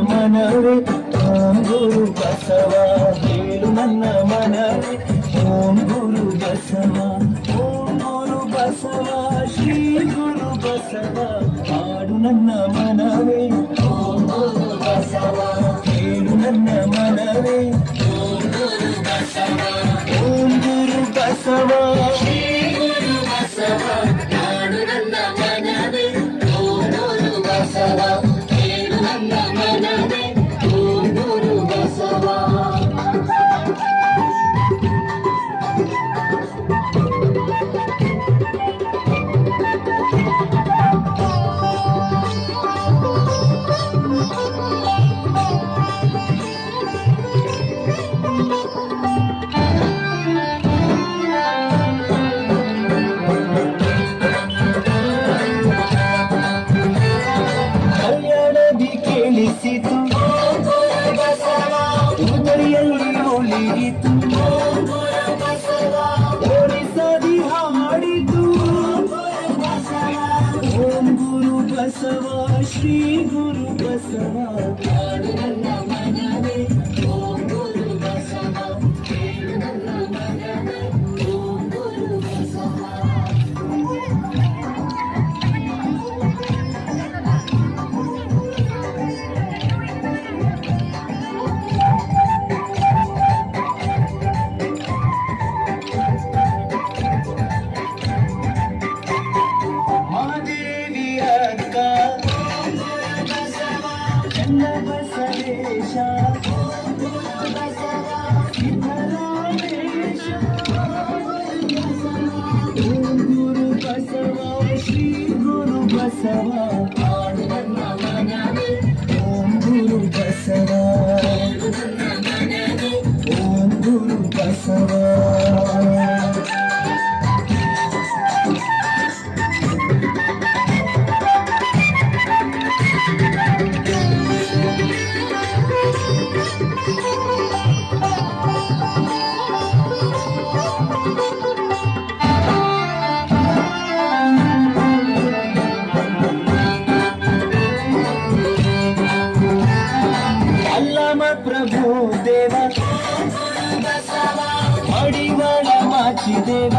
ಮನವೇ ಓಂ ಗುರು ಬಸವ ಹೇಳು ನನ್ನ ಮನವೇ ಓಂ ಗುರು ಬಸವ ಓಂ ಗುರು ಬಸವ ಶ್ರೀ ಗುರು ಬಸವ ಹಾಡು ನನ್ನ ಮನವೇ ಓಂ ಗುರು ಬಸವ ಹೇಳು ನನ್ನ ಮನವೇ ಓಂ ಗುರು ಬಸವ ಓಂ ಗುರು ಬಸವ ಶ್ರೀ ಗುರು ಬಸವ ಹಾಡು ನನ್ನ ಮನವೇ ಓಂ ಗುರು ಬಸವ ಹೇಳು ನನ್ನ ಮನವೇ ಓಂ ಗುರು ಬಸವ ಕೇಳಿಸಿತು ಉದರಿಯಲ್ಲಿ ಒಲಿಯಿತು ಓಡಿಸದಿ ಹಾಡಿತು ಓಂ ಗುರು ಬಸವ ಶ್ರೀ ಗುರು ಬಸವ ಹಾಡು ನನ್ನ ಮನವೇ ಓಂ ಗುರು ಬಸವ ಹೇಳು ನನ್ನ ಮನವೇ ಓಂ ಗುರು ಬಸವ ಬಸವೇಶ ಓಂ ಗುರು ಬಸವ ಶ್ರೀ ಗುರು ಬಸವ ಹಾಡು ನನ್ನ ಮನವೇ ಓಂ ಗುರು ಬಸವ ಓಂ ಗುರು ಬಸವ ಪ್ರಭು ದೇವ ಮಡಿವಾಳ ಮಾಚಿ ದೇವ